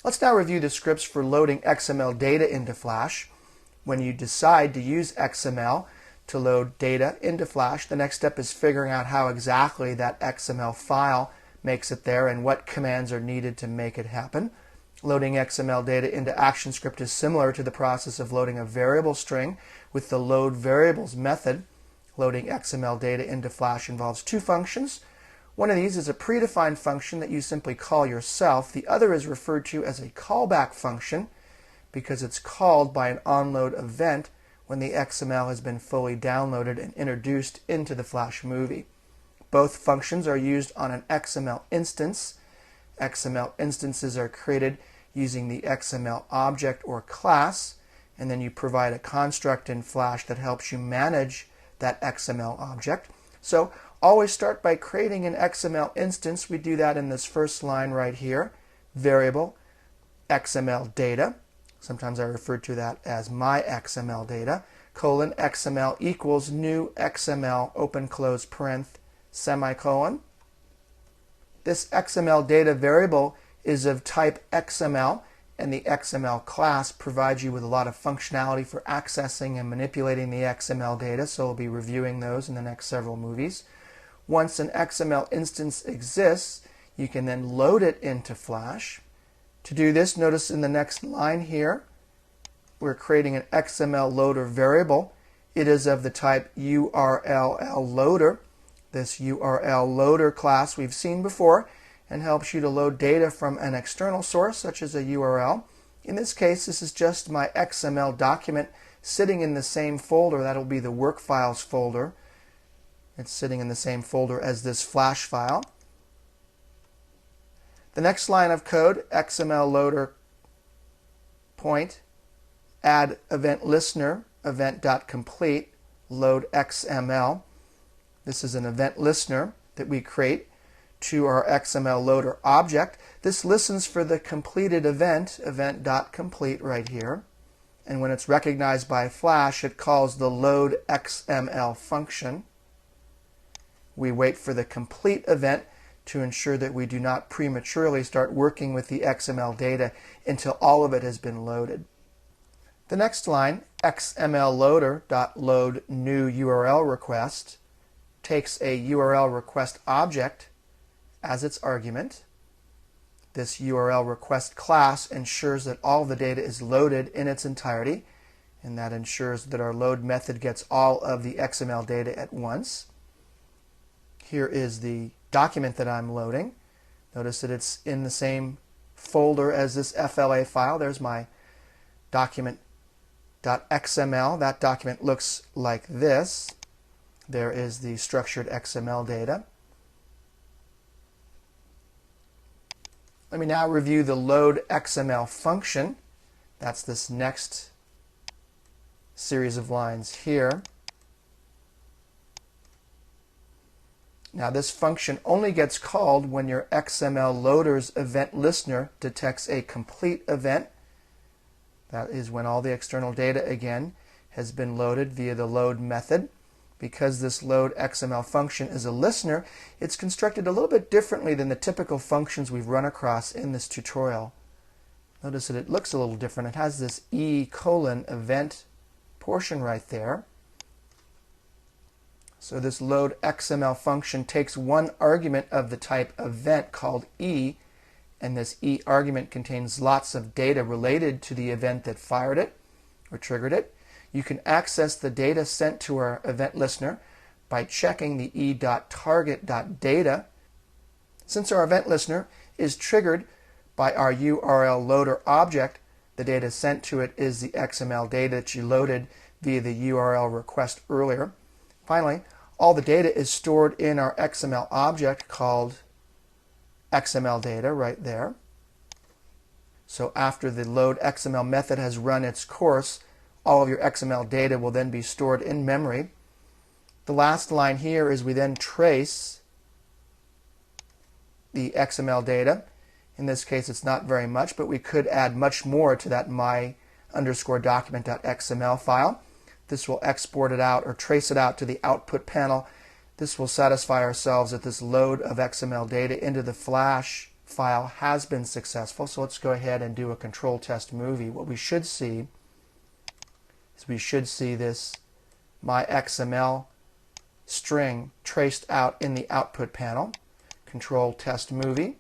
Let's now review the scripts for loading XML data into Flash. When you decide to use XML to load data into Flash, the next step is figuring out how exactly that XML file makes it there and what commands are needed to make it happen. Loading XML data into ActionScript is similar to the process of loading a variable string with the load variables method. Loading XML data into Flash involves two functions. One of these is a predefined function that you simply call yourself. The other is referred to as a callback function because it's called by an onload event when the XML has been fully downloaded and introduced into the Flash movie. Both functions are used on an XML instance. XML instances are created using the XML object or class, and then you provide a construct in Flash that helps you manage that XML object. So always start by creating an XML instance. We do that in this first line right here. Variable XML data. Sometimes I refer to that as my XML data. Colon XML equals new XML open close parenth semicolon. This XML data variable is of type XML, and the XML class provides you with a lot of functionality for accessing and manipulating the XML data, so we'll be reviewing those in the next several movies. Once an XML instance exists, you can then load it into Flash. To do this, notice in the next line here, we're creating an XML loader variable. It is of the type URL loader. This URL loader class we've seen before and helps you to load data from an external source such as a URL. In this case, this is just my XML document sitting in the same folder. That'll be the work files folder. It's sitting in the same folder as this Flash file. The next line of code, XML loader point, add event listener, event.complete, load XML. This is an event listener that we create to our XML loader object. This listens for the completed event, event.complete right here. And when it's recognized by Flash, it calls the load XML function. We wait for the complete event to ensure that we do not prematurely start working with the XML data until all of it has been loaded. The next line, XML loader.load new URL request, takes a URL request object as its argument. This URL request class ensures that all the data is loaded in its entirety, and that ensures that our load method gets all of the XML data at once. Here is the document that I'm loading. Notice that it's in the same folder as this FLA file. There's my document.xml. That document looks like this. There is the structured XML data. Let me now review the load XML function. That's this next series of lines here. Now this function only gets called when your XML loader's event listener detects a complete event. That is when all the external data again has been loaded via the load method. Because this load XML function is a listener, it's constructed a little bit differently than the typical functions we've run across in this tutorial. Notice that it looks a little different. It has this event portion right there. So this load XML function takes one argument of the type event called e, and this e argument contains lots of data related to the event that fired it or triggered it. You can access the data sent to our event listener by checking the e.target.data. Since our event listener is triggered by our URL loader object, the data sent to it is the XML data that you loaded via the URL request earlier. Finally, all the data is stored in our XML object called XML data right there. So after the load XML method has run its course, all of your XML data will then be stored in memory. The last line here is we then trace the XML data. In this case, it's not very much, but we could add much more to that my_document.xml file. This will export it out or trace it out to the output panel. This will satisfy ourselves that this load of XML data into the Flash file has been successful. So let's go ahead and do a control test movie. What we should see is we should see this my XML string traced out in the output panel. Control test movie.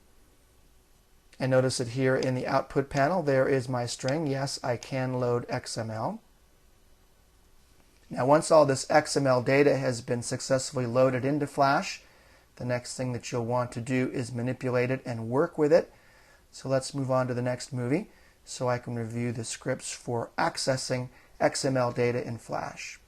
And notice that here in the output panel there is my string. Yes, I can load XML. Now once all this XML data has been successfully loaded into Flash, the next thing that you'll want to do is manipulate it and work with it. So let's move on to the next movie so I can review the scripts for accessing XML data in Flash.